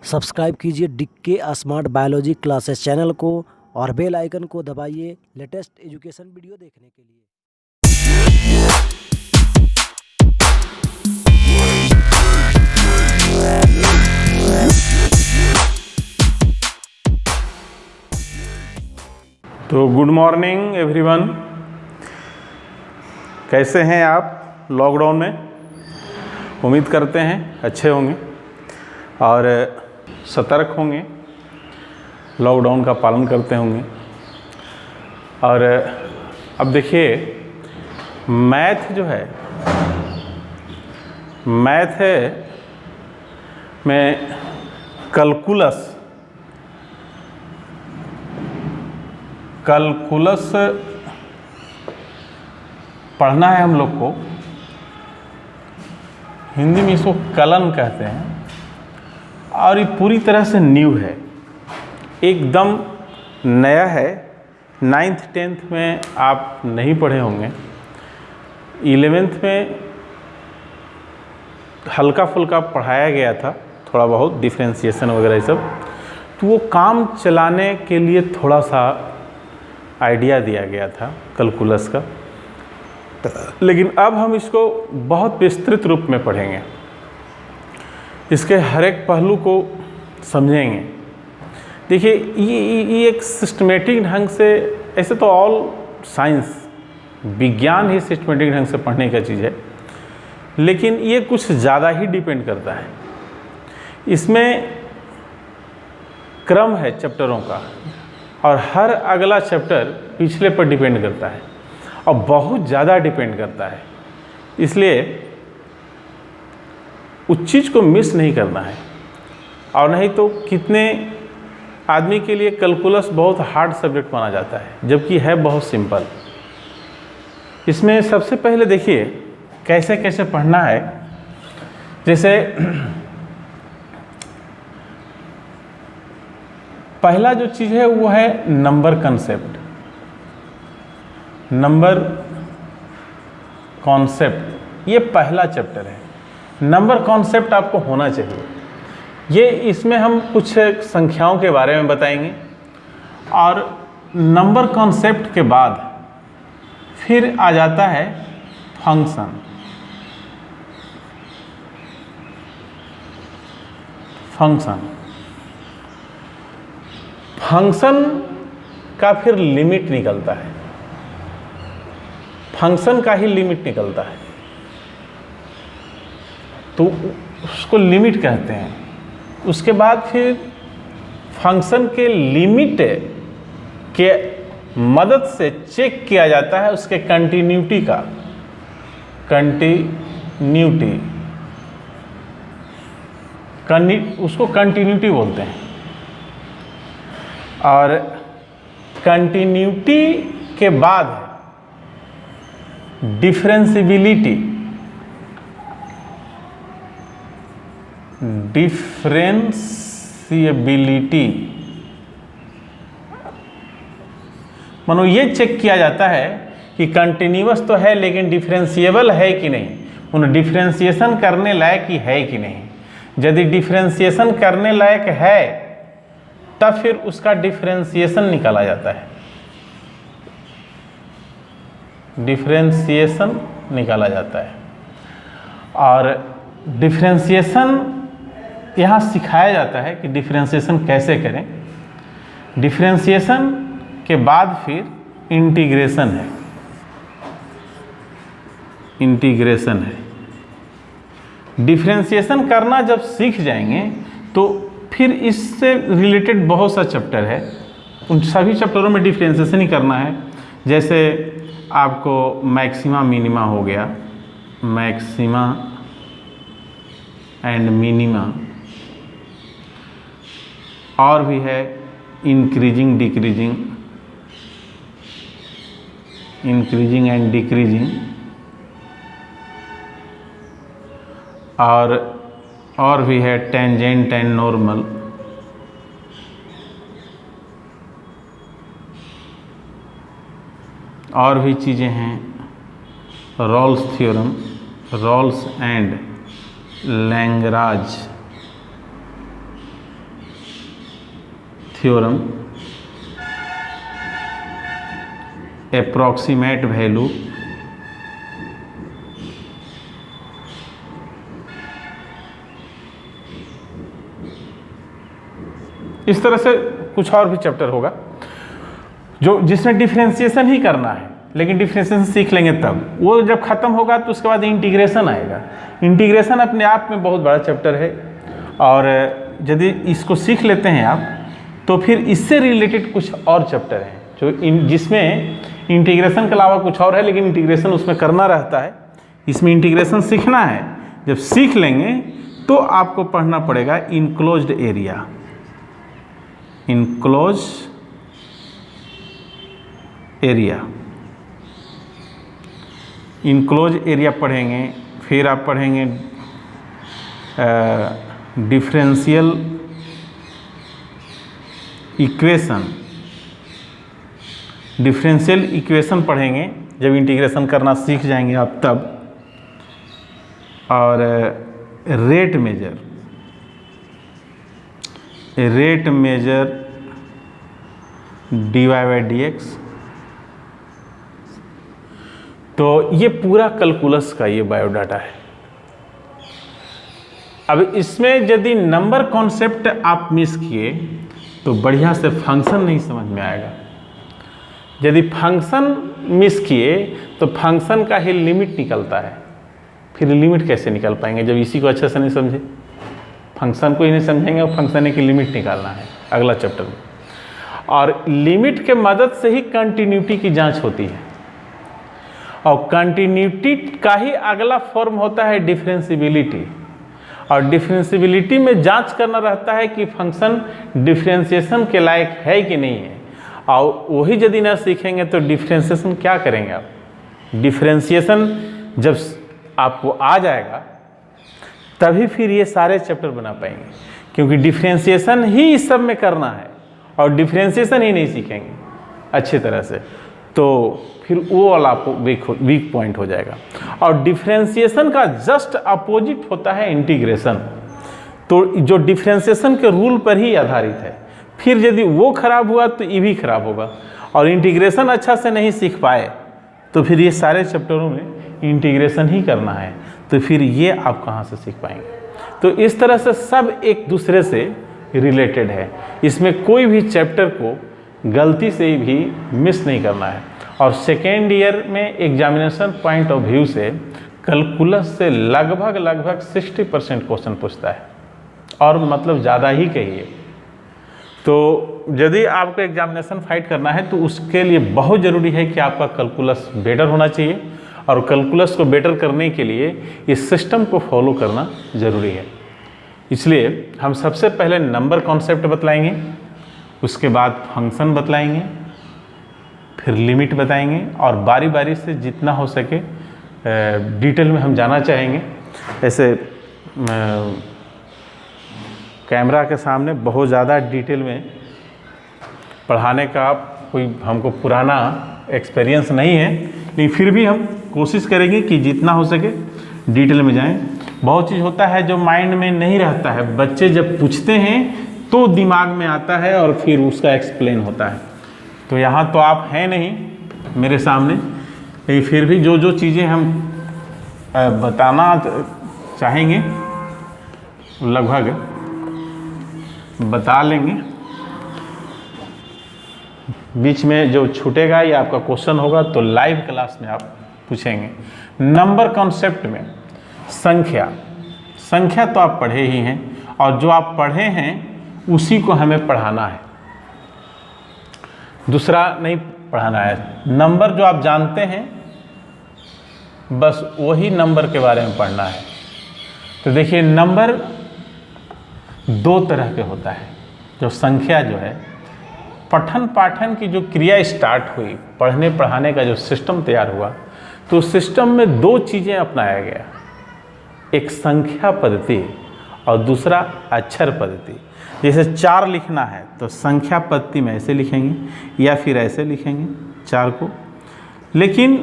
Subscribe कीजिए डिक्के smart biology classes channel को और बेल आइकन को दबाइए लेटेस्ट एजुकेशन वीडियो देखने के लिए। तो गुड मॉर्निंग एवरीवन, कैसे हैं आप लॉकडाउन में? उम्मीद करते हैं अच्छे होंगे और सतर्क होंगे, लॉकडाउन का पालन करते होंगे। और अब देखिए, मैथ जो है, मैथ है में कैलकुलस पढ़ना है हम लोग को। हिंदी में इसको कलन कहते हैं और ये पूरी तरह से न्यू है, एकदम नया है। 9th 10th में आप नहीं पढ़े होंगे, 11th में हल्का फुल्का पढ़ाया गया था, थोड़ा बहुत डिफरेंशिएशन वगैरह ये सब, तो वो काम चलाने के लिए थोड़ा सा आइडिया दिया गया था कैलकुलस का। लेकिन अब हम इसको बहुत विस्तृत रूप में पढ़ेंगे, इसके हर एक पहलू को समझेंगे। देखिए, ये एक सिस्टमेटिक ढंग से, ऐसे तो ऑल साइंस, विज्ञान ही सिस्टमेटिक ढंग से पढ़ने का चीज़ है, लेकिन ये कुछ ज़्यादा ही डिपेंड करता है। इसमें क्रम है चैप्टरों का और हर अगला चैप्टर पिछले पर डिपेंड करता है और बहुत ज़्यादा डिपेंड करता है। इसलिए उस चीज़ को मिस नहीं करना है। और नहीं तो कितने आदमी के लिए कैलकुलस बहुत हार्ड सब्जेक्ट माना जाता है, जबकि है बहुत सिंपल। इसमें सबसे पहले देखिए कैसे कैसे पढ़ना है। जैसे पहला जो चीज़ है वो है नंबर कंसेप्ट। नंबर कॉन्सेप्ट ये पहला चैप्टर है। नंबर कॉन्सेप्ट आपको होना चाहिए। ये इसमें हम कुछ संख्याओं के बारे में बताएंगे और नंबर कॉन्सेप्ट के बाद फिर आ जाता है फंक्शन। फंक्शन का फिर लिमिट निकलता है, फंक्शन का ही लिमिट निकलता है, तो उसको लिमिट कहते हैं। उसके बाद फिर फंक्शन के लिमिट के मदद से चेक किया जाता है उसके कंटिन्यूटी का, उसको कंटिन्यूटी बोलते हैं। और कंटिन्यूटी के बाद डिफरेंशियबिलिटी। मानो ये चेक किया जाता है कि कंटिन्यूअस तो है लेकिन डिफरेंशिएबल है कि नहीं, उन्हें डिफरेंशिएशन करने लायक ही है कि नहीं। यदि डिफरेंशिएशन करने लायक है तब फिर उसका डिफरेंशिएशन निकाला जाता है, डिफरेंशिएशन निकाला जाता है। और डिफरेंशिएशन यहाँ सिखाया जाता है कि डिफरेंशिएशन कैसे करें। डिफरेंशिएशन के बाद फिर इंटीग्रेशन है, डिफरेंशिएशन करना जब सीख जाएंगे तो फिर इससे रिलेटेड बहुत सा चैप्टर है, उन सभी चैप्टरों में डिफरेंशिएशन ही करना है। जैसे आपको मैक्सिमा मिनिमा हो गया, मैक्सिमा एंड मिनिमा, और भी है इंक्रीजिंग एंड डिक्रीजिंग, और भी है टेंजेंट एंड नॉर्मल, और भी चीज़ें हैं, Rolle's theorem, Rolle's and Lagrange theorem, approximate value, इस तरह से कुछ और भी चैप्टर होगा जो जिसमें डिफरेंशिएशन ही करना है, लेकिन डिफरेंशिएशन सीख लेंगे तब। वो जब खत्म होगा तो उसके बाद इंटीग्रेशन आएगा। इंटीग्रेशन अपने आप में बहुत बड़ा चैप्टर है, और यदि इसको सीख लेते हैं आप तो फिर इससे रिलेटेड कुछ और चैप्टर हैं जो जिसमें इंटीग्रेशन के अलावा कुछ और है, लेकिन इंटीग्रेशन उसमें करना रहता है। इसमें इंटीग्रेशन सीखना है। जब सीख लेंगे तो आपको पढ़ना पड़ेगा enclosed area. Enclose area, enclose area पढ़ेंगे। फिर आप पढ़ेंगे डिफरेंशियल इक्वेशन। डिफरेंशियल इक्वेशन पढ़ेंगे जब इंटीग्रेशन करना सीख जाएंगे आप तब। और rate measure, rate measure dy by dx। तो ये पूरा कैलकुलस का ये बायोडाटा है। अब इसमें यदि नंबर कॉन्सेप्ट आप मिस किए तो बढ़िया से फंक्शन नहीं समझ में आएगा। यदि फंक्शन मिस किए तो फंक्शन का ही लिमिट निकलता है, फिर लिमिट कैसे निकाल पाएंगे जब इसी को अच्छे से नहीं समझे। फंक्शन को ही नहीं समझेंगे और फंक्शन की लिमिट निकालना है अगला चैप्टर में। और लिमिट के मदद से ही कंटिन्यूटी की जांच होती है, और कंटिन्यूटी का ही अगला फॉर्म होता है डिफरेंशियबिलिटी। और डिफरेंशियबिलिटी में जांच करना रहता है कि फंक्शन डिफरेंशिएशन के लायक है कि नहीं है। और वही यदि ना सीखेंगे तो डिफरेंशिएशन क्या करेंगे आप। डिफरेंशिएशन जब आपको आ जाएगा तभी फिर ये सारे चैप्टर बना पाएंगे, क्योंकि डिफरेंशिएशन ही इस सब में करना है और डिफरेंशिएशन ही नहीं सीखेंगे अच्छी तरह से तो फिर वो वाला आपको वीक पॉइंट हो जाएगा। और डिफरेंशिएशन का जस्ट अपोजिट होता है इंटीग्रेशन। तो जो डिफरेंशिएशन के रूल पर ही आधारित है, फिर यदि वो खराब हुआ तो ये भी खराब होगा। और इंटीग्रेशन अच्छा से नहीं सीख पाए तो फिर ये सारे चैप्टरों में इंटीग्रेशन ही करना है, तो फिर ये आप कहाँ से सीख पाएंगे। तो इस तरह से सब एक दूसरे से रिलेटेड है। इसमें कोई भी चैप्टर को गलती से भी मिस नहीं करना है। और सेकेंड ईयर में एग्जामिनेशन पॉइंट ऑफ व्यू से कैलकुलस से लगभग 60% क्वेश्चन पूछता है, और मतलब ज़्यादा ही कहिए। तो यदि आपको एग्जामिनेशन फाइट करना है तो उसके लिए बहुत ज़रूरी है कि आपका कैलकुलस बेटर होना चाहिए, और कैलकुलस को बेटर करने के लिए इस सिस्टम को फॉलो करना ज़रूरी है। इसलिए हम सबसे पहले नंबर कॉन्सेप्ट बतलाएंगे, उसके बाद फंक्शन बतलाएंगे, फिर लिमिट बताएंगे, और बारी बारी से जितना हो सके डिटेल में हम जाना चाहेंगे। ऐसे कैमरा के सामने बहुत ज़्यादा डिटेल में पढ़ाने का कोई हमको पुराना एक्सपीरियंस नहीं है, लेकिन फिर भी हम कोशिश करेंगे कि जितना हो सके डिटेल में जाएं। बहुत चीज़ होता है जो माइंड में नहीं रहता है, बच्चे जब पूछते हैं तो दिमाग में आता है और फिर उसका एक्सप्लेन होता है। तो यहाँ तो आप हैं नहीं मेरे सामने, लेकिन फिर भी जो जो चीज़ें हम बताना चाहेंगे लगभग बता लेंगे। बीच में जो छूटेगा या आपका क्वेश्चन होगा तो लाइव क्लास में आप पूछेंगे। नंबर कॉन्सेप्ट में संख्या तो आप पढ़े ही हैं, और जो आप पढ़े हैं उसी को हमें पढ़ाना है, दूसरा नहीं पढ़ाना है। नंबर जो आप जानते हैं बस वही नंबर के बारे में पढ़ना है। तो देखिए, नंबर दो तरह के होता है। जो संख्या जो है, पठन पाठन की जो क्रिया स्टार्ट हुई, पढ़ने पढ़ाने का जो सिस्टम तैयार हुआ, तो सिस्टम में दो चीज़ें अपनाया गया, एक संख्या पद्धति और दूसरा अक्षर पद्धति। जैसे 4 लिखना है तो संख्या पद्धति में ऐसे लिखेंगे या फिर ऐसे लिखेंगे 4 को, लेकिन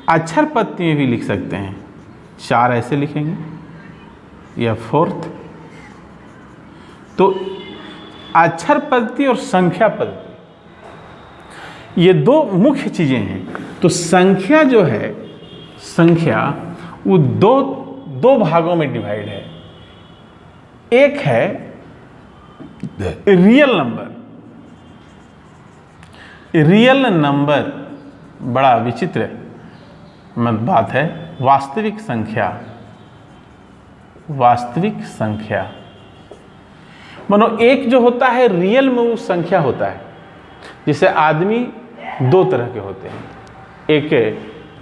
अक्षर पद्धति में भी लिख सकते हैं। 4 ऐसे लिखेंगे या 4th। तो अक्षर पद्धति और संख्या पद्धति, ये दो मुख्य चीजें हैं। तो संख्या जो है, संख्या वो दो भागों में डिवाइड है। एक है रियल नंबर। रियल नंबर बड़ा विचित्र बात है। वास्तविक संख्या, वास्तविक संख्या मानो एक जो होता है रियल में वो संख्या होता है। जैसे आदमी दो तरह के होते हैं, एक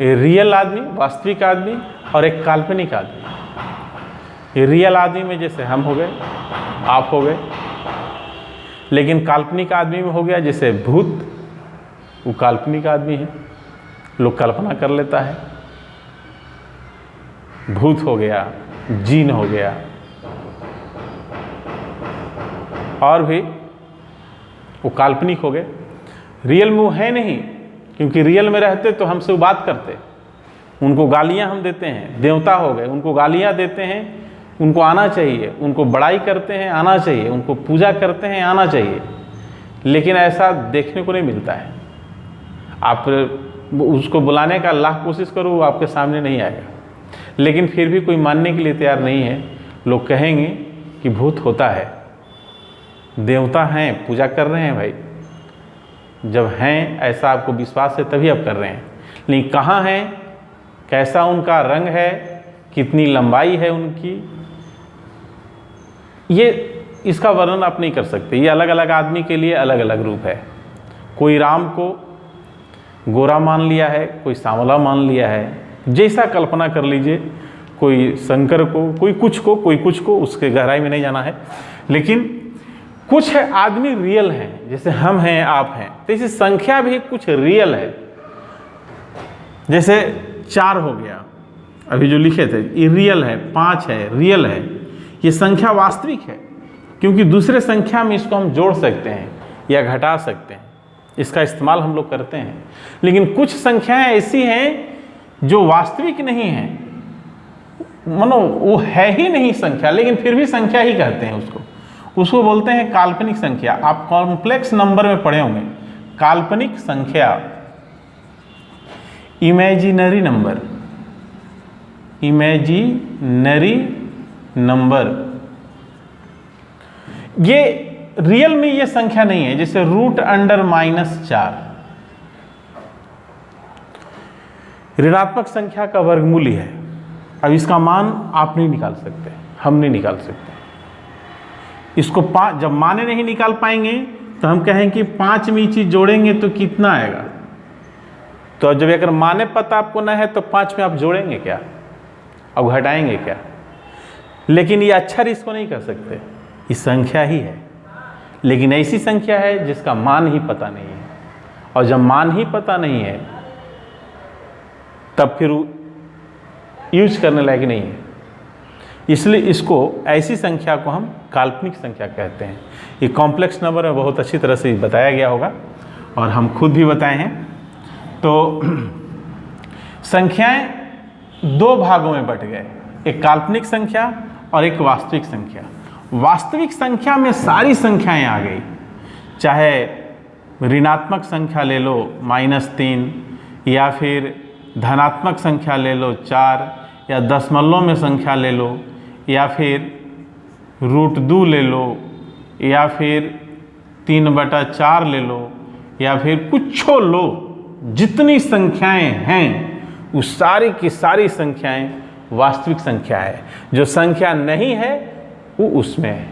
रियल आदमी, वास्तविक आदमी, और एक काल्पनिक आदमी। रियल आदमी में जैसे हम हो गए, आप हो गए, लेकिन काल्पनिक आदमी में हो गया जैसे भूत, वो काल्पनिक आदमी है, लोग कल्पना कर लेता है। भूत हो गया, जीन हो गया, और भी वो काल्पनिक हो गए। रियल में वो है नहीं, क्योंकि रियल में रहते तो हमसे वो बात करते, उनको गालियां हम देते हैं। देवता हो गए, उनको गालियां देते हैं, उनको आना चाहिए, उनको बड़ाई करते हैं, आना चाहिए, उनको पूजा करते हैं, आना चाहिए। लेकिन ऐसा देखने को नहीं मिलता है। आप उसको बुलाने का लाख कोशिश करो, वो आपके सामने नहीं आएगा। लेकिन फिर भी कोई मानने के लिए तैयार नहीं है। लोग कहेंगे कि भूत होता है, देवता हैं, पूजा कर रहे हैं। भाई जब हैं ऐसा आपको विश्वास है तभी आप कर रहे हैं, लेकिन कहाँ हैं, कैसा उनका रंग है, कितनी लंबाई है उनकी, ये इसका वर्णन आप नहीं कर सकते। ये अलग अलग आदमी के लिए अलग अलग रूप है। कोई राम को गोरा मान लिया है, कोई सांवला मान लिया है, जैसा कल्पना कर लीजिए। कोई शंकर को, कोई कुछ को, कोई कुछ को, उसके गहराई में नहीं जाना है। लेकिन कुछ है आदमी रियल हैं, जैसे हम हैं, आप हैं। तो इसी संख्या भी कुछ रियल है। जैसे 4 हो गया, अभी जो लिखे थे ये रियल है, 5 है रियल है। ये संख्या वास्तविक है, क्योंकि दूसरे संख्या में इसको हम जोड़ सकते हैं या घटा सकते हैं, इसका इस्तेमाल हम लोग करते हैं। लेकिन कुछ संख्याएं ऐसी हैं जो वास्तविक नहीं हैं, मानो वो है ही नहीं संख्या, लेकिन फिर भी संख्या ही कहते हैं उसको बोलते हैं काल्पनिक संख्या। आप कॉम्प्लेक्स नंबर में पढ़े होंगे, काल्पनिक संख्या, इमेजिनरी नंबर, इमेजिनरी नंबर। ये रियल में ये संख्या नहीं है। जैसे √(-4) ऋणात्मक संख्या का वर्गमूल है। अब इसका मान आप नहीं निकाल सकते, हम नहीं निकाल सकते इसको। जब माने नहीं निकाल पाएंगे तो हम कहें कि 5वीं चीज जोड़ेंगे तो कितना आएगा। तो जब अगर माने पता आपको ना है तो 5 में आप जोड़ेंगे क्या और घटाएंगे क्या। लेकिन ये अक्षर इसको नहीं कर सकते, ये संख्या ही है। लेकिन ऐसी संख्या है जिसका मान ही पता नहीं है, और जब मान ही पता नहीं है तब फिर यूज करने लायक नहीं है। इसलिए इसको, ऐसी संख्या को हम काल्पनिक संख्या कहते हैं। ये कॉम्प्लेक्स नंबर में बहुत अच्छी तरह से बताया गया होगा और हम खुद भी बताए हैं। तो संख्याएं 2 भागों में बट गए, एक काल्पनिक संख्या और एक वास्तविक संख्या। वास्तविक संख्या में सारी संख्याएं आ गई, चाहे ऋणात्मक संख्या ले लो -3, या फिर धनात्मक संख्या ले लो 4, या दशमलव में संख्या ले लो, या फिर √2 ले लो, या फिर 3/4 ले लो, या फिर कुछ लो। जितनी संख्याएं हैं वो सारी की सारी संख्याएं वास्तविक संख्या है। जो संख्या नहीं है वो उसमें है।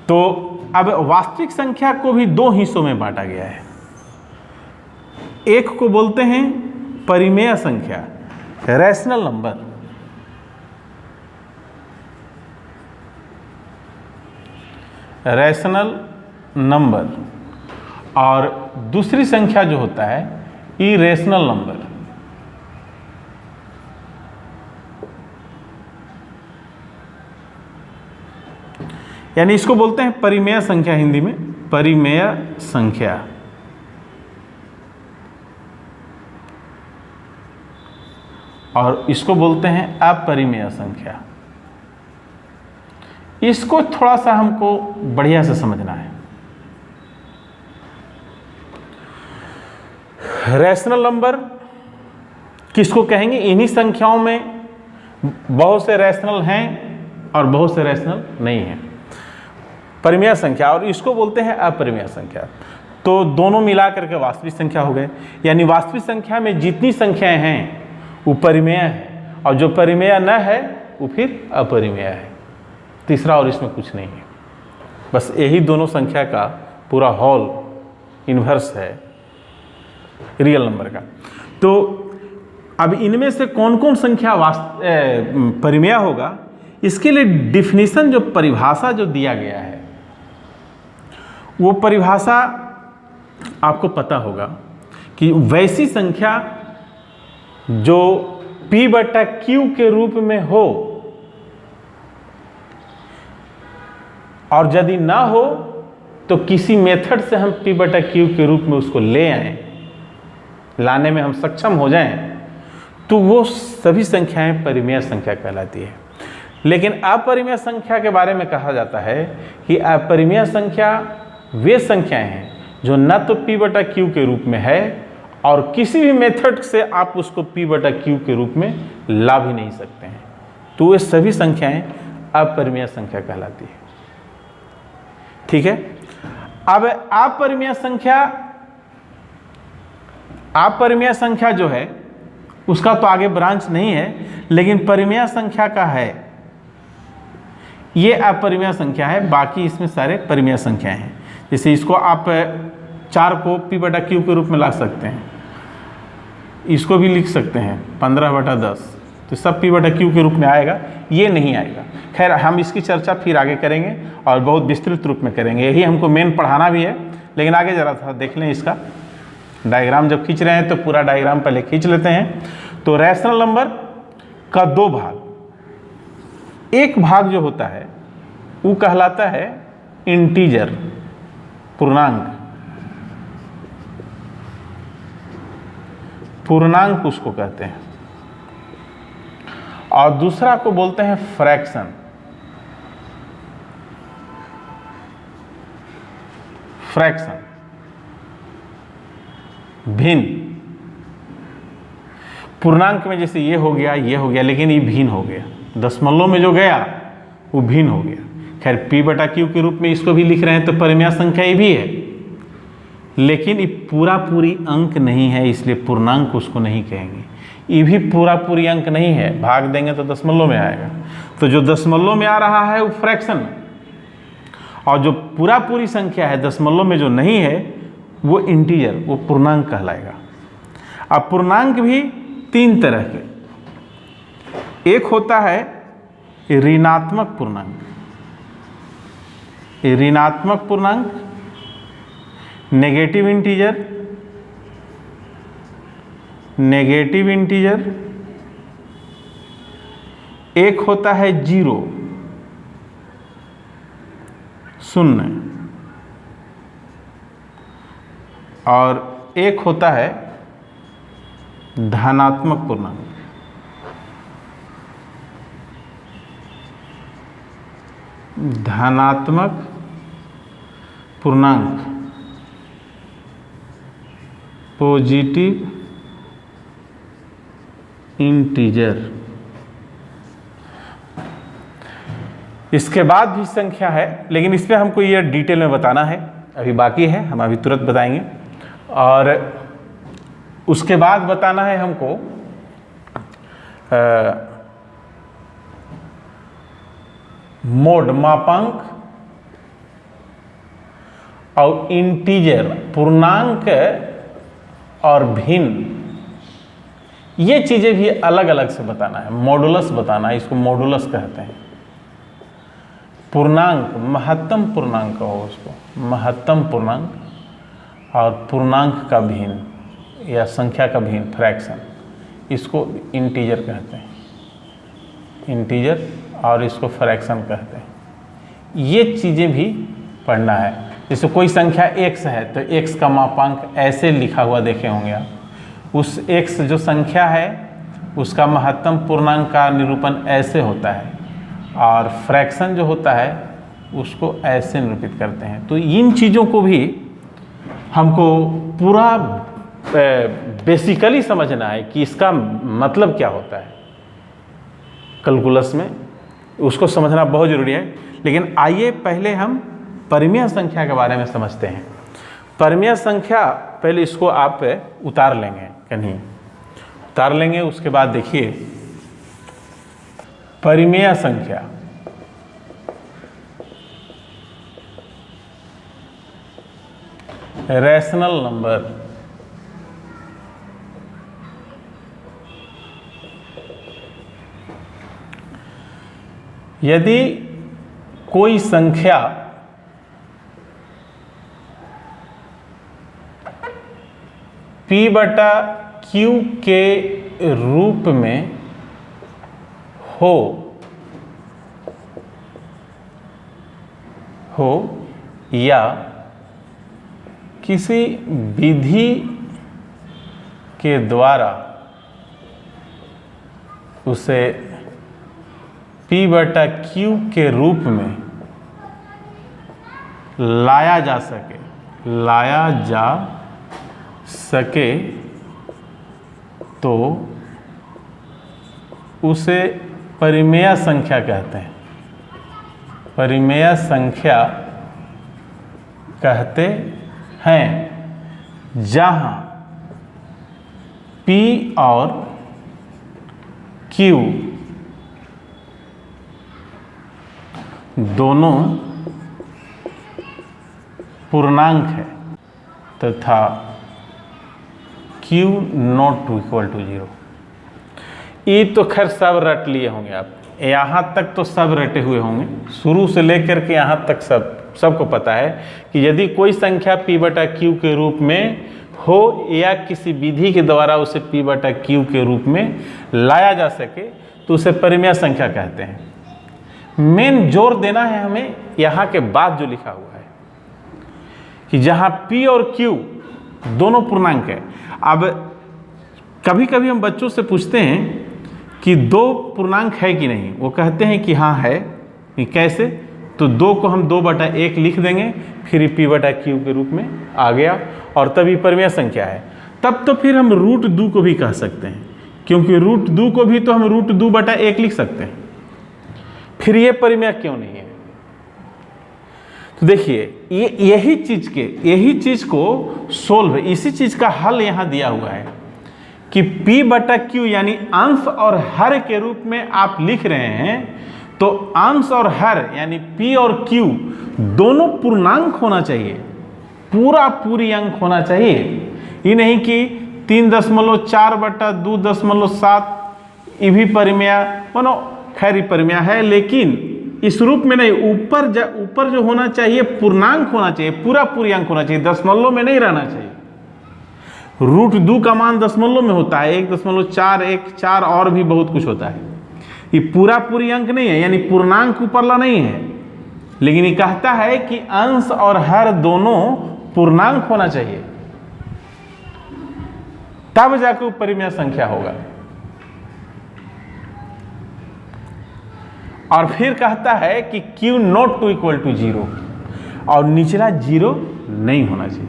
तो अब वास्तविक संख्या को भी 2 हिस्सों में बांटा गया है। एक को बोलते हैं परिमेय संख्या, रैशनल नंबर, रैशनल नंबर, और दूसरी संख्या जो होता है इरेशनल नंबर। यानी इसको बोलते हैं परिमेय संख्या, हिंदी में परिमेय संख्या। और इसको बोलते हैं अपरिमेय संख्या। इसको थोड़ा सा हमको बढ़िया से समझना है। रैशनल नंबर किसको कहेंगे? इन्हीं संख्याओं में बहुत से रैशनल हैं और बहुत से रैशनल नहीं हैं। परिमेय संख्या, और इसको बोलते हैं अपरिमेय संख्या। तो दोनों मिला करके वास्तविक संख्या हो गए, यानी वास्तविक संख्या में जितनी संख्याएं हैं वो परिमेय है, और जो परिमेय न है वो फिर अपरिमेय है। तीसरा और इसमें कुछ नहीं है, बस यही दोनों संख्या का पूरा होल इन्वर्स है रियल नंबर का। तो अब इनमें से कौन कौन संख्या परिमेय होगा, इसके लिए डिफिनीशन, जो परिभाषा जो दिया गया है, वो परिभाषा आपको पता होगा कि वैसी संख्या जो P/Q के रूप में हो, और यदि ना हो तो किसी मेथड से हम P/Q के रूप में उसको ले आएं, लाने में हम सक्षम हो जाएं, तो वो सभी संख्याएं परिमेय संख्या कहलाती है। लेकिन अपरिमेय संख्या के बारे में कहा जाता है कि अपरिमेय संख्या वे संख्याएं हैं जो न तो P/Q के रूप में है और किसी भी मेथड से आप उसको P/Q के रूप में ला भी नहीं सकते हैं, तो वे सभी संख्याएं अपरिमेय संख्या कहलाती है। ठीक है। अब अपरिमेय संख्या जो है उसका तो आगे ब्रांच नहीं है, लेकिन परिमेय संख्या का है। ये अपरिमेय संख्या है, बाकी इसमें सारे परिमेय संख्याएं हैं। जैसे इसको आप 4 को P/Q के रूप में ला सकते हैं, इसको भी लिख सकते हैं 15/10, तो सब P/Q के रूप में आएगा, ये नहीं आएगा। खैर, हम इसकी चर्चा फिर आगे करेंगे और बहुत विस्तृत रूप में करेंगे, यही हमको मेन पढ़ाना भी है। लेकिन आगे ज़रा था देख लें, इसका डायग्राम जब खींच रहे हैं तो पूरा डायग्राम पहले खींच लेते हैं। तो रैशनल नंबर का 2 भाग, एक भाग जो होता है वो कहलाता है इंटीजर, पूर्णांक उसको कहते हैं, और दूसरा को बोलते हैं फ्रैक्शन। भिन्न। पूर्णांक में जैसे ये हो गया, लेकिन ये भिन्न हो गया। दशमलव में जो गया वो भिन्न हो गया। खैर, P/Q के रूप में इसको भी लिख रहे हैं तो परिमेय संख्या ये भी है, लेकिन ये पूरी अंक नहीं है, इसलिए पूर्णांक उसको नहीं कहेंगे। ये भी पूरी अंक नहीं है, भाग देंगे तो दशमलव में आएगा। तो जो दशमलव में आ रहा है वो फ्रैक्शन, और जो पूरी संख्या है दशमलव में जो नहीं है वो इंटीजर, वो पूर्णांक कहलाएगा। अब पूर्णांक भी 3 तरह के, एक होता है ऋणात्मक पूर्णांक, नेगेटिव इंटीजर, एक होता है 0, शून्य, और एक होता है धनात्मक पूर्णांक। Positive integer. इसके बाद भी संख्या है, लेकिन इस पर हमको ये डिटेल में बताना है, अभी बाकी है, हम अभी तुरंत बताएंगे। और उसके बाद बताना है हमको मोड, मापांक, और इंटीजर, पूर्णांक और भिन्न, ये चीज़ें भी अलग अलग से बताना है। मॉडुलस बताना है, इसको मॉडुलस कहते हैं। पूर्णांक, महत्तम पूर्णांक हो उसको, महत्तम पूर्णांक, और पूर्णांक का भिन्न या संख्या का भिन्न, फ्रैक्शन, इसको इंटीजर कहते हैं। इंटीजर और इसको फ्रैक्शन कहते हैं। ये चीज़ें भी पढ़ना है। जैसे कोई संख्या x है तो x का मापांक ऐसे लिखा हुआ देखे होंगे आप, उस x जो संख्या है उसका महत्तम पूर्णांक का निरूपण ऐसे होता है, और फ्रैक्शन जो होता है उसको ऐसे निरूपित करते हैं। तो इन चीज़ों को भी हमको पूरा बेसिकली समझना है कि इसका मतलब क्या होता है कैलकुलस में, उसको समझना बहुत ज़रूरी है। लेकिन आइए पहले हम परिमेय संख्या के बारे में समझते हैं। परिमेय संख्या, पहले इसको आप उतार लेंगे, कहीं उतार लेंगे, उसके बाद देखिए परिमेय संख्या रैशनल नंबर यदि कोई संख्या P/Q के रूप में हो या किसी विधि के द्वारा उसे P/Q के रूप में लाया जा सके तो उसे परिमेय संख्या कहते हैं। परिमेय संख्या कहते हैं जहाँ P और Q दोनों पूर्णांक है तथा Q नॉट इक्वल टू 0। ये तो खैर सब रट लिए होंगे आप, यहाँ तक तो सब रटे हुए होंगे, शुरू से लेकर के यहाँ तक सबको पता है कि यदि कोई संख्या P/Q के रूप में हो या किसी विधि के द्वारा उसे P/Q के रूप में लाया जा सके तो उसे परिमेय संख्या कहते हैं। मेन जोर देना है हमें यहाँ के बाद जो लिखा हुआ है कि जहाँ P और Q दोनों पूर्णांक है। अब कभी कभी हम बच्चों से पूछते हैं कि दो पूर्णांक है कि नहीं, वो कहते हैं कि हाँ है। कैसे? तो 2 को हम 2/1 लिख देंगे, फिर P/Q के रूप में आ गया और तभी परिमेय संख्या है। तब तो फिर हम √2 को भी कह सकते हैं, क्योंकि √2 को भी तो हम √2/1 लिख सकते हैं। फिर ये परिमेय क्यों नहीं है? तो देखिए यही चीज को सोल्व, इसी चीज का हल यहाँ दिया हुआ है कि P/Q यानी अंश और हर के रूप में आप लिख रहे हैं, तो अंश और हर यानी P और Q दोनों पूर्णांक होना चाहिए, पूरी अंक होना चाहिए। ये नहीं कि 3.4/2.7 ये भी परिमेय मानो खैर परिमेय है, लेकिन इस रूप में नहीं। ऊपर जो होना चाहिए पूर्णांक होना चाहिए, पूरी अंक होना चाहिए, दशमलव में नहीं रहना चाहिए। √2 का मान दशमलव में होता है, 1.4 1.4 और भी बहुत कुछ होता है। ये पूरी अंक नहीं है, यानी पूर्णांक ऊपरला नहीं है, लेकिन ये कहता है कि अंश और हर दोनों पूर्णांक होना चाहिए, तब जाकर परिमेय संख्या होगा। और फिर कहता है कि Q नॉट इक्वल टू 0, और निचला 0 नहीं होना चाहिए।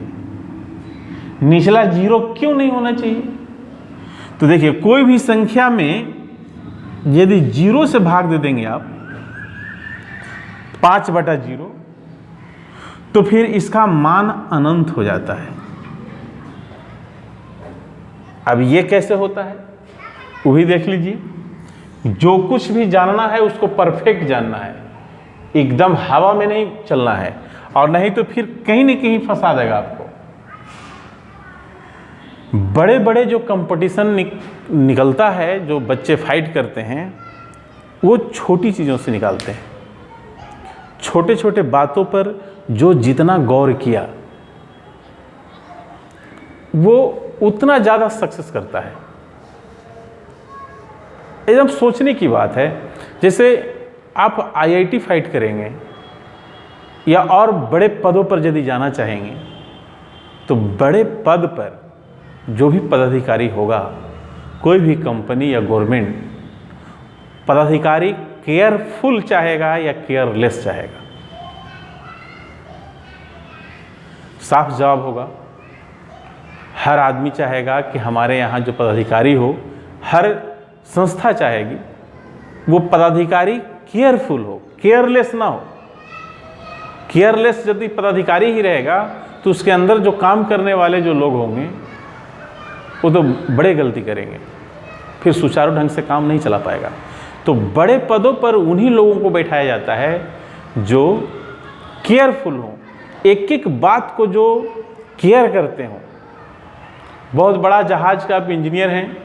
निचला 0 क्यों नहीं होना चाहिए? तो देखिए कोई भी संख्या में यदि 0 से भाग दे देंगे आप 5/0, तो फिर इसका मान अनंत हो जाता है। अब ये कैसे होता है वो भी देख लीजिए। जो कुछ भी जानना है उसको परफेक्ट जानना है, एकदम हवा में नहीं चलना है, और नहीं तो फिर कहीं न कहीं फंसा देगा आपको। बड़े बड़े जो कंपटीशन निकलता है, जो बच्चे फाइट करते हैं, वो छोटी चीज़ों से निकालते हैं। छोटे छोटे बातों पर जो जितना गौर किया वो उतना ज़्यादा सक्सेस करता है। एकदम सोचने की बात है। जैसे आप IIT फाइट करेंगे या और बड़े पदों पर यदि जाना चाहेंगे, तो बड़े पद पर जो भी पदाधिकारी होगा, कोई भी कंपनी या गवर्नमेंट, पदाधिकारी केयरफुल चाहेगा या केयरलेस चाहेगा? साफ जवाब होगा, हर आदमी चाहेगा कि हमारे यहाँ जो पदाधिकारी हो, हर संस्था चाहेगी वो पदाधिकारी केयरफुल हो, केयरलेस ना हो। केयरलेस यदि पदाधिकारी ही रहेगा तो उसके अंदर जो काम करने वाले जो लोग होंगे वो तो बड़े गलती करेंगे, फिर सुचारू ढंग से काम नहीं चला पाएगा। तो बड़े पदों पर उन्हीं लोगों को बैठाया जाता है जो केयरफुल हों, एक एक बात को जो केयर करते हों। बहुत बड़ा जहाज का आप इंजीनियर हैं,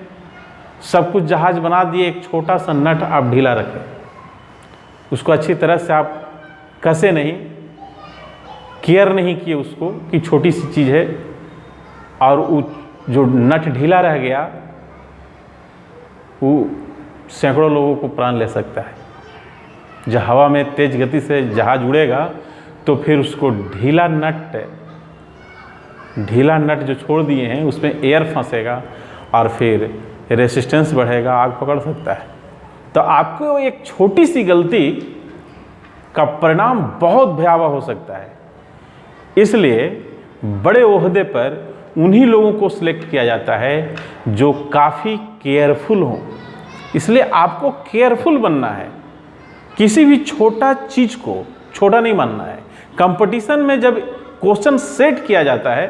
सब कुछ जहाज बना दिए, एक छोटा सा नट आप ढीला रखें, उसको अच्छी तरह से आप कसे नहीं, केयर नहीं किए उसको कि छोटी सी चीज़ है, और वो जो नट ढीला रह गया वो सैकड़ों लोगों को प्राण ले सकता है। जब हवा में तेज गति से जहाज उड़ेगा तो फिर उसको ढीला नट जो छोड़ दिए हैं उसमें एयर फंसेगा और फिर रेसिस्टेंस बढ़ेगा, आग पकड़ सकता है। तो आपको एक छोटी सी गलती का परिणाम बहुत भयावह हो सकता है। इसलिए बड़े ओहदे पर उन्हीं लोगों को सिलेक्ट किया जाता है जो काफ़ी केयरफुल हों। इसलिए आपको केयरफुल बनना है, किसी भी छोटा चीज़ को छोटा नहीं मानना है। कंपटीशन में जब क्वेश्चन सेट किया जाता है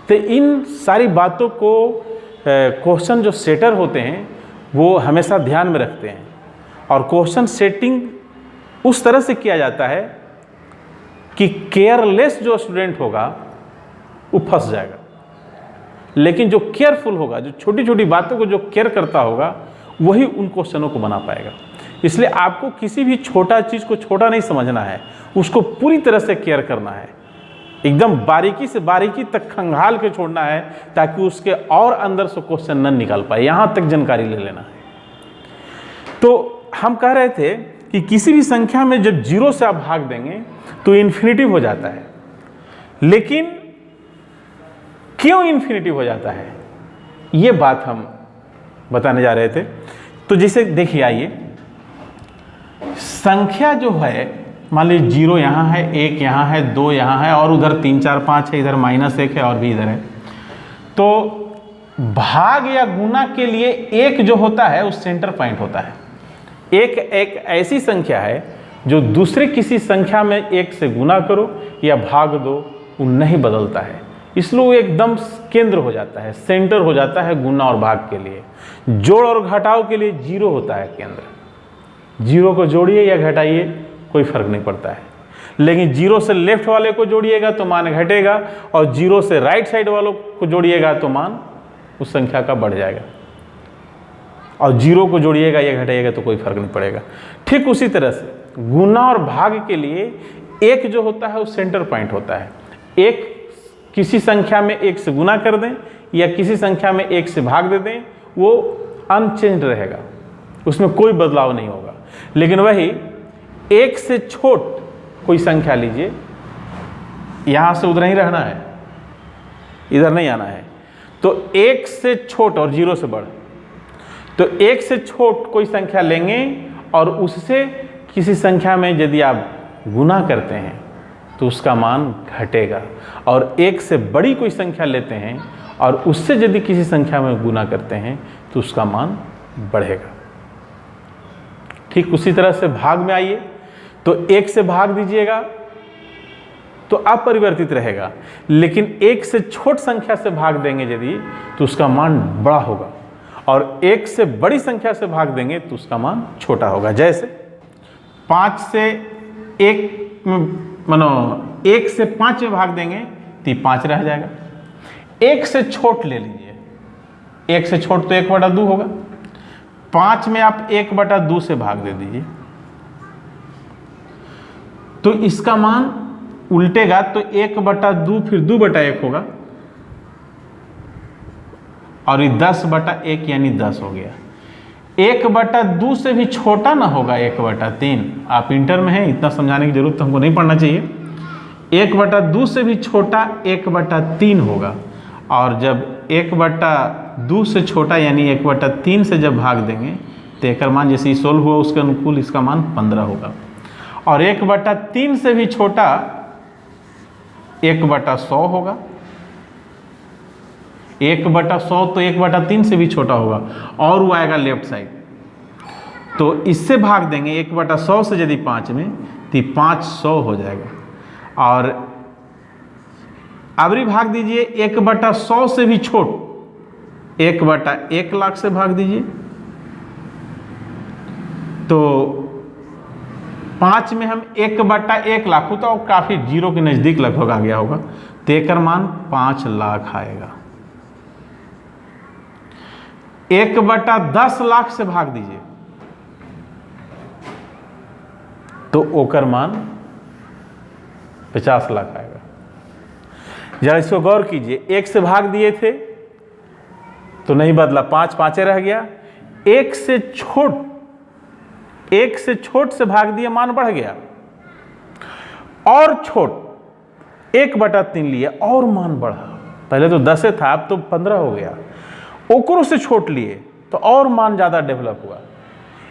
तो इन सारी बातों को क्वेश्चन जो सेटर होते हैं वो हमेशा ध्यान में रखते हैं, और क्वेश्चन सेटिंग उस तरह से किया जाता है कि केयरलेस जो स्टूडेंट होगा वो फंस जाएगा, लेकिन जो केयरफुल होगा, जो छोटी छोटी बातों को जो केयर करता होगा, वही उन क्वेश्चनों को बना पाएगा। इसलिए आपको किसी भी छोटा चीज़ को छोटा नहीं समझना है, उसको पूरी तरह से केयर करना है, एकदम बारीकी से बारीकी तक खंगाल के छोड़ना है ताकि उसके और अंदर से क्वेश्चन न निकाल पाए, यहाँ तक जानकारी ले लेना है। तो हम कह रहे थे कि किसी भी संख्या में जब 0 से आप भाग देंगे तो इन्फिनिटिव हो जाता है, लेकिन क्यों इन्फिनिटिव हो जाता है ये बात हम बताने जा रहे थे। तो जैसे देखिए, आइए, संख्या जो है, मान लीजिए 0 यहाँ है, 1 यहाँ है, 2 यहाँ है, और उधर 3 4 5 है, इधर -1 है और भी इधर है। तो भाग या गुना के लिए 1 जो होता है उस सेंटर पॉइंट होता है। एक ऐसी संख्या है जो दूसरे किसी संख्या में 1 से गुना करो या भाग दो, वो नहीं बदलता है, इसलिए वो एकदम केंद्र हो जाता है, सेंटर हो जाता है गुना और भाग के लिए। जोड़ और घटाव के लिए 0 होता है केंद्र। 0 को जोड़िए या घटाइए कोई फर्क नहीं पड़ता है, लेकिन 0 से लेफ्ट वाले को जोड़िएगा तो मान घटेगा, और 0 से राइट साइड वालों को जोड़िएगा तो मान उस संख्या का बढ़ जाएगा, और 0 को जोड़िएगा या घटाइएगा तो कोई फर्क नहीं पड़ेगा। ठीक उसी तरह से गुना और भाग के लिए 1 जो होता है वो सेंटर पॉइंट होता है। 1 किसी संख्या में 1 से गुना कर दें या किसी संख्या में 1 से भाग दे दें, वो अनचेंज रहेगा, उसमें कोई बदलाव नहीं होगा। लेकिन वही 1 से छोट कोई संख्या लीजिए, यहाँ से उधर ही रहना है, इधर नहीं आना है, तो 1 से छोट और 0 से बड़, तो 1 से छोट कोई संख्या लेंगे और उससे किसी संख्या में यदि आप गुना करते हैं तो उसका मान घटेगा, और 1 से बड़ी कोई संख्या लेते हैं और उससे यदि किसी संख्या में गुना करते हैं तो उसका मान बढ़ेगा। ठीक उसी तरह से भाग में आइए, तो 1 से भाग दीजिएगा तो अपरिवर्तित रहेगा, लेकिन 1 से छोट संख्या से भाग देंगे यदि तो उसका मान बड़ा होगा, और 1 से बड़ी संख्या से भाग देंगे तो उसका मान छोटा होगा। जैसे 5 से 1 मानो 1 से 5 में भाग देंगे तो 5 रह जाएगा। 1 से छोट ले लीजिए, 1 से छोट तो 1/2 होगा, 5 में आप 1/2 से भाग दे दीजिए तो इसका मान उल्टेगा, तो 1/2 फिर 2/1 होगा, और ये 10/1 यानी 10 हो गया। 1/2 से भी छोटा ना होगा 1/3। आप इंटर में हैं, इतना समझाने की जरूरत हमको नहीं पड़ना चाहिए। 1/2 से भी छोटा 1/3 होगा, और जब 1/2 से छोटा यानी 1/3 से जब भाग देंगे तो एकर मान जैसे ही सोल्व हुआ उसके अनुकूल इसका मान 15 होगा। और 1/3 से भी छोटा 1/100 होगा। 1/100 तो 1/3 से भी छोटा होगा और वो आएगा लेफ्ट साइड, तो इससे भाग देंगे 1/100 से यदि 5 में तो 500 हो जाएगा। और अबरी भाग दीजिए 1/100 से भी छोट 1/1 लाख से भाग दीजिए, तो 5 में हम 1/1 लाख होता और काफ़ी जीरो के नज़दीक लगभग आ गया होगा, तो एकर मान 5 लाख आएगा। 1/10 लाख से भाग दीजिए तो ओकर मान 50 लाख आएगा। जरा इसको गौर कीजिए, 1 से भाग दिए थे तो नहीं बदला, 5 पाँचे रह गया। 1 से छोट से भाग दिए, मान बढ़ गया। और छोट 1/3 लिए और मान बढ़ा, पहले तो 10 था अब तो 15 हो गया। ओकरों से छोट लिए तो और मान ज़्यादा डेवलप हुआ।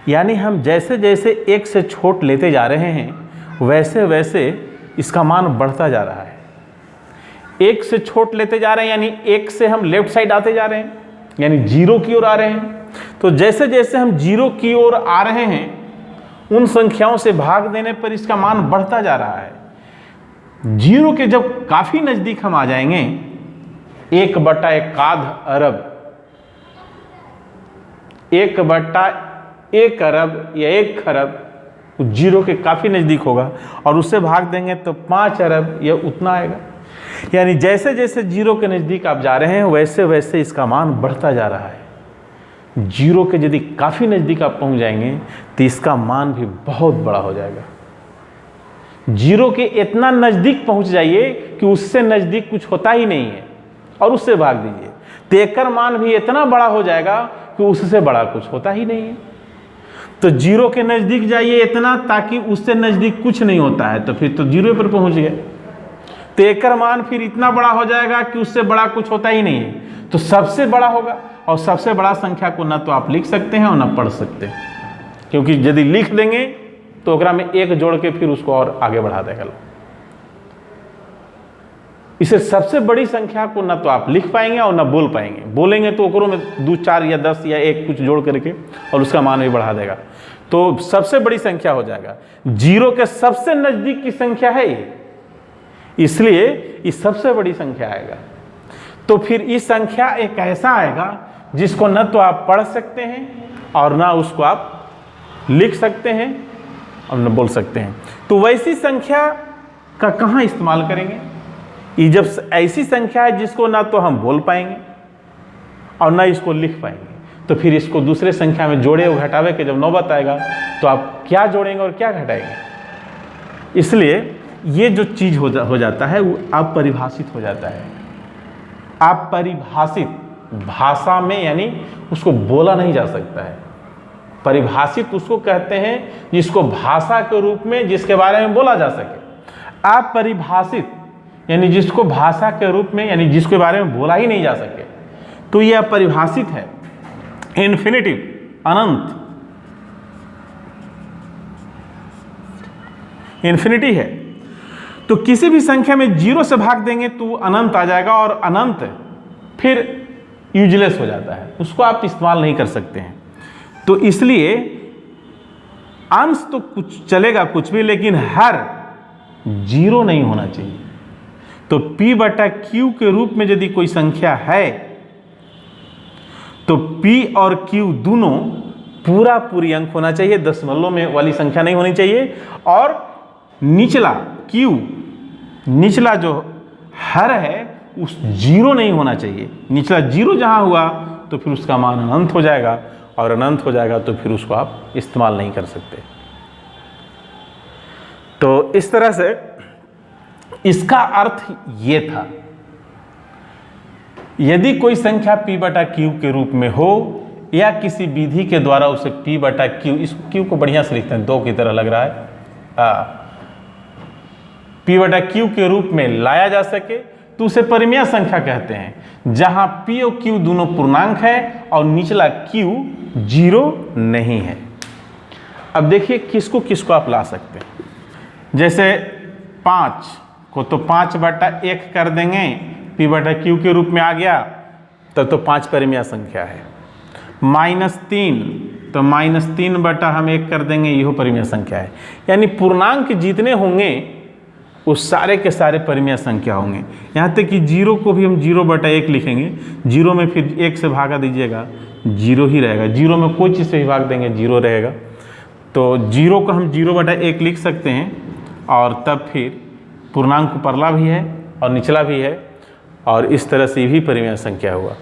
यानी हम जैसे जैसे 1 से छोट लेते जा रहे हैं वैसे वैसे इसका मान बढ़ता जा रहा है। 1 से छोट लेते जा रहे हैं यानी 1 से हम लेफ्ट साइड आते जा रहे हैं, यानी 0 की ओर आ रहे हैं। तो जैसे जैसे हम 0 की ओर आ रहे हैं उन संख्याओं से भाग देने पर इसका मान बढ़ता जा रहा है। 0 के जब काफ़ी नज़दीक हम आ जाएंगे 1/1 अरब, 1/1 अरब या 1 खरब 0 के काफ़ी नज़दीक होगा और उससे भाग देंगे तो 5 अरब या उतना आएगा। यानी जैसे जैसे 0 के नज़दीक आप जा रहे हैं वैसे वैसे इसका मान बढ़ता जा रहा है। 0 के यदि काफ़ी नज़दीक आप पहुंच जाएंगे तो इसका मान भी बहुत बड़ा हो जाएगा। 0 के इतना नज़दीक पहुंच जाइए कि उससे नज़दीक कुछ होता ही नहीं है और उससे भाग दीजिए तो एकर मान भी इतना बड़ा हो जाएगा कि उससे बड़ा कुछ होता ही नहीं है। तो 0 के नज़दीक जाइए इतना ताकि उससे नज़दीक कुछ नहीं होता है, तो फिर तो 0 पर पहुंच गए। तो एकर मान फिर इतना बड़ा हो जाएगा कि उससे बड़ा कुछ होता ही नहीं है, तो सबसे बड़ा होगा। और सबसे बड़ा संख्या को ना तो आप लिख सकते हैं और ना पढ़ सकते हैं, क्योंकि यदि लिख देंगे तो ओकरा में 1 जोड़ के फिर उसको और आगे बढ़ा देगा। इसे सबसे बड़ी संख्या को ना तो आप लिख पाएंगे और ना बोल पाएंगे। बोलेंगे तो ओकरों में 2, 4 या 10 या 1 कुछ जोड़ करके और उसका मान भी बढ़ा देगा, तो सबसे बड़ी संख्या हो जाएगा। 0 के सबसे नज़दीक की संख्या है ये, इसलिए ये सबसे बड़ी संख्या आएगा। तो फिर इस संख्या एक ऐसा आएगा जिसको न तो आप पढ़ सकते हैं और ना उसको आप लिख सकते हैं और न बोल सकते हैं। तो वैसी संख्या का कहाँ इस्तेमाल करेंगे? ये जब ऐसी संख्या है जिसको ना तो हम बोल पाएंगे और ना इसको लिख पाएंगे, तो फिर इसको दूसरे संख्या में जोड़े और घटावे के जब नौबत आएगा तो आप क्या जोड़ेंगे और क्या घटाएंगे। इसलिए ये जो चीज़ हो जाता है वो अपरिभाषित हो जाता है। अपरिभाषित भाषा में यानी उसको बोला नहीं जा सकता है। परिभाषित उसको कहते हैं जिसको भाषा के रूप में जिसके बारे में बोला जा सके। अपरिभाषित यानी जिसको भाषा के रूप में यानी जिसके बारे में बोला ही नहीं जा सके, तो यह अपरिभाषित है। इन्फिनिटिव अनंत, इन्फिनिटी है। तो किसी भी संख्या में 0 से भाग देंगे तो अनंत आ जाएगा और अनंत फिर यूजलेस हो जाता है, उसको आप इस्तेमाल नहीं कर सकते हैं। तो इसलिए अंश तो कुछ चलेगा कुछ भी, लेकिन हर 0 नहीं होना चाहिए। तो P/Q के रूप में यदि कोई संख्या है तो P और Q दोनों पूरी अंक होना चाहिए, दशमलव में वाली संख्या नहीं होनी चाहिए। और निचला Q, निचला जो हर है उस 0 नहीं होना चाहिए। निचला 0 जहां हुआ तो फिर उसका मान अनंत हो जाएगा और अनंत हो जाएगा तो फिर उसको आप इस्तेमाल नहीं कर सकते। तो इस तरह से इसका अर्थ ये था, यदि कोई संख्या P/Q के रूप में हो या किसी विधि के द्वारा उसे P/Q, इस Q को बढ़िया से लिखते हैं, 2 की तरह लग रहा है, P/Q के रूप में लाया जा सके तो उसे परिमेय संख्या कहते हैं, जहां p और q दोनों पूर्णांक है और निचला q 0 नहीं है। अब देखिए किसको किसको आप ला सकते हैं। जैसे 5 को तो 5/1 कर देंगे, p/q के रूप में आ गया, तब तो 5 परिमेय संख्या है। -3 तो -3/1 कर देंगे, यह परिमेय संख्या है। यानी पूर्णांक जितने होंगे वो सारे के सारे परिमेय संख्या होंगे। यहाँ तक कि 0 को भी हम 0/1 लिखेंगे, 0 में फिर 1 से भागा दीजिएगा 0 ही रहेगा, 0 में कोई चीज़ से भी भाग देंगे 0 रहेगा। तो 0 को हम 0/1 लिख सकते हैं, और तब फिर पूर्णांक ऊपरला भी है और निचला भी है, और इस तरह से भी परिमेय संख्या हुआ।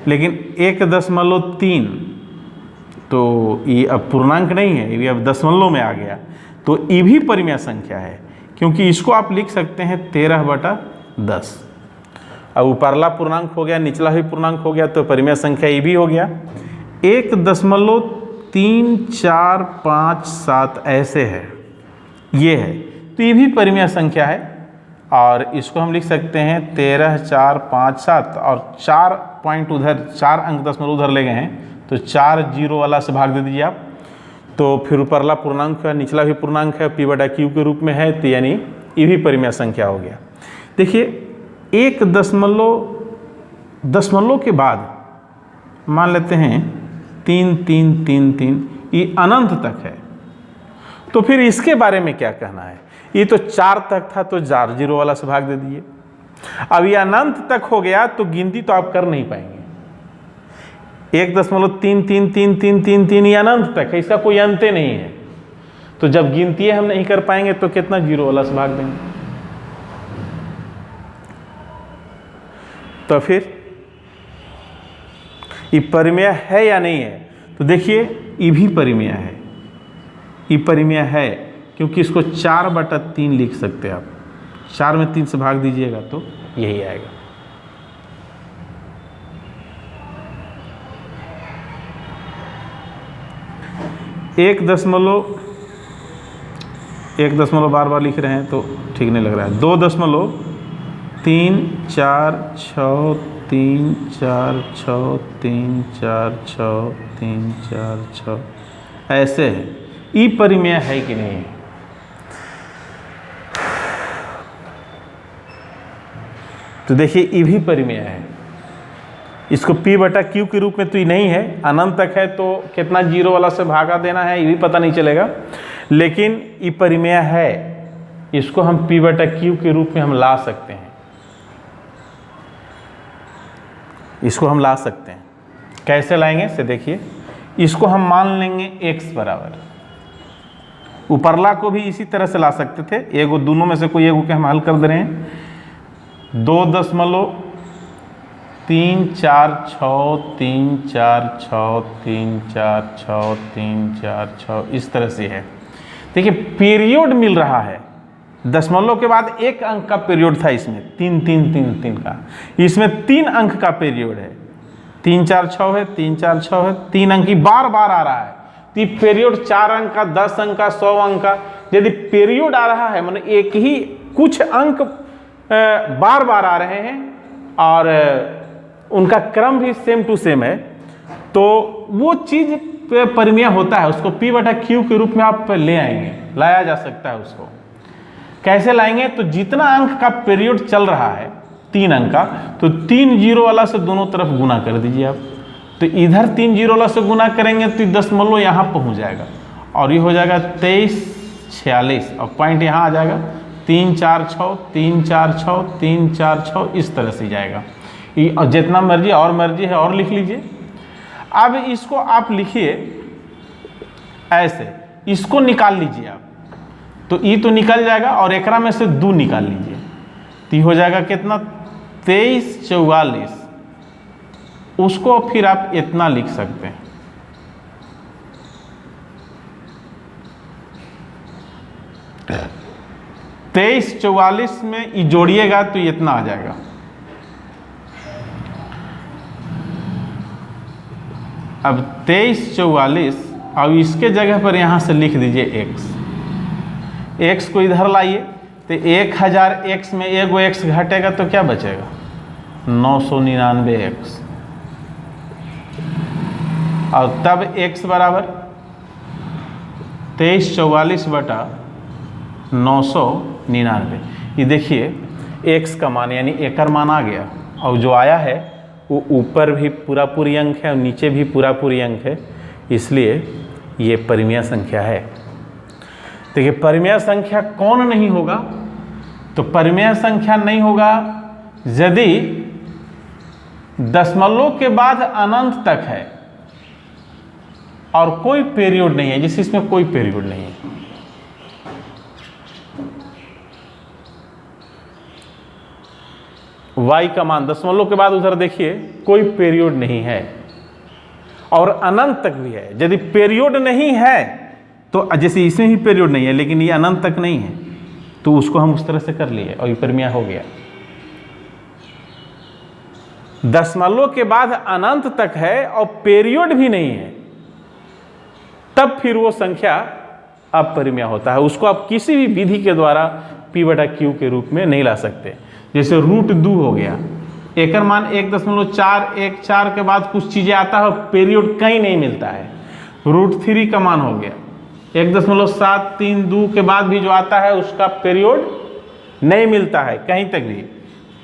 लेकिन 1.3 तो ये अब पूर्णांक नहीं है, ये अब दशमलव में आ गया, तो ये भी परिमेय संख्या है, क्योंकि इसको आप लिख सकते हैं 13/10। अब ऊपरला पूर्णांक हो गया, निचला भी पूर्णांक हो गया, तो परिमेय संख्या ये भी हो गया। 1.3457 ऐसे है, ये है, तो ये भी परिमेय संख्या है, और इसको हम लिख सकते हैं 13457, और 4 पॉइंट उधर, 4 अंक दशमलव उधर ले गए हैं, तो 4 0 वाला से भाग दे दीजिए आप, तो फिर ऊपरला पूर्णांक है, निचला भी पूर्णांक है, p/q के रूप में है, तो यानी ये भी परिमेय संख्या हो गया। देखिए 1 दशमलव के बाद मान लेते हैं 3 3 3 3, ये अनंत तक है, तो फिर इसके बारे में क्या कहना है। ये तो 4 तक था, तो 4 0 वाला से भाग दे दीजिए। अब ये अनंत तक हो गया तो गिनती तो आप कर नहीं पाएंगे। 1.333333 ये अनंत तक है, इसका कोई अंत नहीं है, तो जब गिनती हम नहीं कर पाएंगे तो कितना 0 वाला से भाग देंगे। तो फिर ये परिमेय है या नहीं है, तो देखिए ये भी परिमेय है, ये परिमेय है, क्योंकि इसको 4/3 लिख सकते हैं आप। 4 में 3 से भाग दीजिएगा तो यही आएगा। एक दशमलव बार बार लिख रहे हैं तो ठीक नहीं लग रहा है। 2.34634363436 ऐसे है। ई परिमेय है कि नहीं है? तो देखिए ई भी परिमेय है। इसको p/q के रूप में तो ये नहीं है, अनंत तक है, तो कितना 0 वाला से भागा देना है ये भी पता नहीं चलेगा, लेकिन ये परिमेय है। इसको हम p/q के रूप में हम ला सकते हैं, इसको हम ला सकते हैं। कैसे लाएंगे से देखिए, इसको हम मान लेंगे x बराबर, ऊपरला को भी इसी तरह से ला सकते थे, एगो दोनों में से कोई एगो के हम हल कर दे रहे हैं। 2.34634363436 इस तरह से है। देखिए पीरियड मिल रहा है, दशमलव के बाद 1 अंक का पीरियड था इसमें, 3 3 3 3 का, इसमें 3 अंक का पीरियड है, 3 4 6 है, 3 4 6 है, 3 अंक की बार बार आ रहा है। तो पीरियड 4 अंक का, 10 अंक का, 100 अंक का, यदि पीरियड आ रहा है मतलब एक ही कुछ अंक बार बार आ रहे हैं और उनका क्रम भी सेम टू सेम है, तो वो चीज़ परिमेय होता है। उसको p/q के रूप में आप ले आएंगे, लाया जा सकता है। उसको कैसे लाएंगे, तो जितना अंक का पीरियड चल रहा है 3 अंक का, तो 3 0 वाला से दोनों तरफ गुना कर दीजिए आप। तो इधर 3 0 वाला से गुना करेंगे तो दशमलव यहाँ पहुँच जाएगा और ये हो जाएगा 2346 और पॉइंट यहाँ आ जाएगा 3 4 6 3 4 6 3 4 6 इस तरह से जाएगा। और जितना मर्जी और मर्जी है और लिख लीजिए। अब इसको आप लिखिए ऐसे, इसको निकाल लीजिए आप, तो ई तो निकल जाएगा और एकरा में से 2 निकाल लीजिए, तो हो जाएगा कितना 2344। उसको फिर आप इतना लिख सकते हैं, तेईस 44 में ये जोड़िएगा तो इतना आ जाएगा। अब 2344, अब इसके जगह पर यहाँ से लिख दीजिए x, x को इधर लाइए तो 1000 x में एगो x घटेगा तो क्या बचेगा 999 x, और तब x बराबर 2344 बटा 999। ये देखिए x का मान यानी एकड़ मान आ गया, और जो आया है वो ऊपर भी पूरा पूरी अंक है और नीचे भी पूरा पूरी अंक है, इसलिए ये परिमेय संख्या है। देखिए परिमेय संख्या कौन नहीं होगा, तो परिमेय संख्या नहीं होगा यदि दशमलव के बाद अनंत तक है और कोई पीरियड नहीं है, जिस इसमें कोई पीरियड नहीं है। y का मान दशमलव के बाद उधर देखिए कोई पीरियड नहीं है और अनंत तक भी है। यदि पीरियड नहीं है तो जैसे इसमें ही पीरियड नहीं है लेकिन ये अनंत तक नहीं है, तो उसको हम उस तरह से कर लिए और ये परिमेय हो गया। दशमलव के बाद अनंत तक है और पीरियड भी नहीं है, तब फिर वो संख्या अपरिमेय होता है। उसको आप किसी भी विधि के द्वारा p/q के रूप में नहीं ला सकते। जैसे √2 हो गया, एकड़ मान 1.414 के बाद कुछ चीजें आता है, पीरियड कहीं नहीं मिलता है। √3 का मान हो गया 1.732 के बाद भी जो आता है उसका पीरियड नहीं मिलता है कहीं तक भी।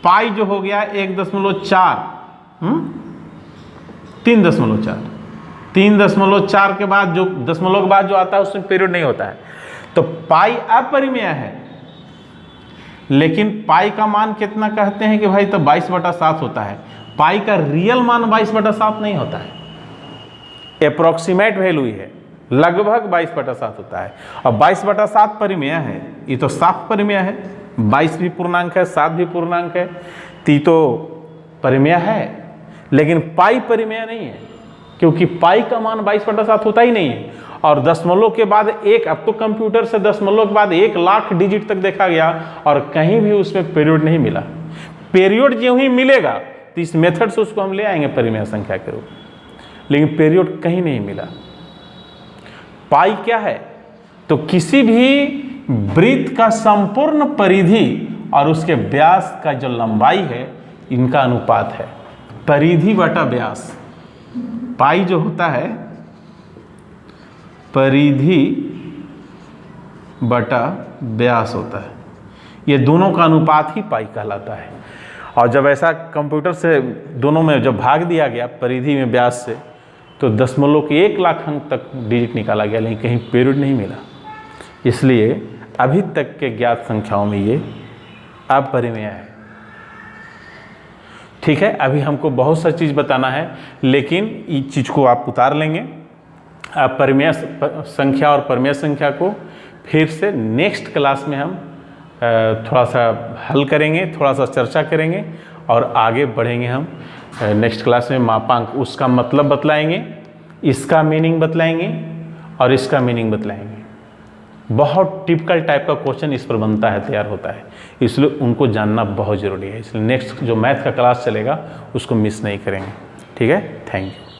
पाई जो हो गया 1.4 3.4 के बाद जो दशमलव के बाद जो आता है उसमें पीरियड नहीं होता है, तो पाई अपरिमेय है। लेकिन पाई का मान कितना कहते हैं कि भाई तो 22/7 होता है। पाई का रियल मान 22/7 नहीं होता है, अप्रोक्सीमेट वैल्यू ही है, लगभग 22/7 होता है। और 22/7 परिमेय है, ये तो साफ परिमेय है। 22 भी पूर्णांक है, 7 भी पूर्णांक है, तो परिमेय है। लेकिन पाई परिमेय नहीं है, क्योंकि पाई का मान 22/7 होता ही नहीं है। और दशमलव के बाद एक, अब तो कंप्यूटर से दशमलव के बाद 1 लाख डिजिट तक देखा गया और कहीं भी उसमें पीरियड नहीं मिला। पीरियड जो ही मिलेगा तो इस मेथड से उसको हम ले आएंगे परिमेय संख्या के रूप में, लेकिन पीरियड कहीं नहीं मिला। पाई क्या है, तो किसी भी वृत्त का संपूर्ण परिधि और उसके व्यास का जो लंबाई है इनका अनुपात है, परिधि बटा व्यास। पाई जो होता है परिधि बटा व्यास होता है, ये दोनों का अनुपात ही पाई कहलाता है। और जब ऐसा कंप्यूटर से दोनों में जब भाग दिया गया परिधि में व्यास से, तो दशमलव के 1 लाख अंक तक डिजिट निकाला गया, लेकिन कहीं पीरियड नहीं मिला। इसलिए अभी तक के ज्ञात संख्याओं में ये अपरिमेय है। ठीक है, अभी हमको बहुत सा चीज़ बताना है, लेकिन इस चीज़ को आप उतार लेंगे। आप परिमेय संख्या और परिमेय संख्या को फिर से नेक्स्ट क्लास में हम थोड़ा सा हल करेंगे, थोड़ा सा चर्चा करेंगे और आगे बढ़ेंगे। हम नेक्स्ट क्लास में मापांक, उसका मतलब बतलाएंगे, इसका मीनिंग बतलाएंगे और इसका मीनिंग बतलाएंगे। बहुत टिपिकल टाइप का क्वेश्चन इस पर बनता है, तैयार होता है, इसलिए उनको जानना बहुत ज़रूरी है। इसलिए नेक्स्ट जो मैथ का क्लास चलेगा उसको मिस नहीं करेंगे। ठीक है, थैंक यू।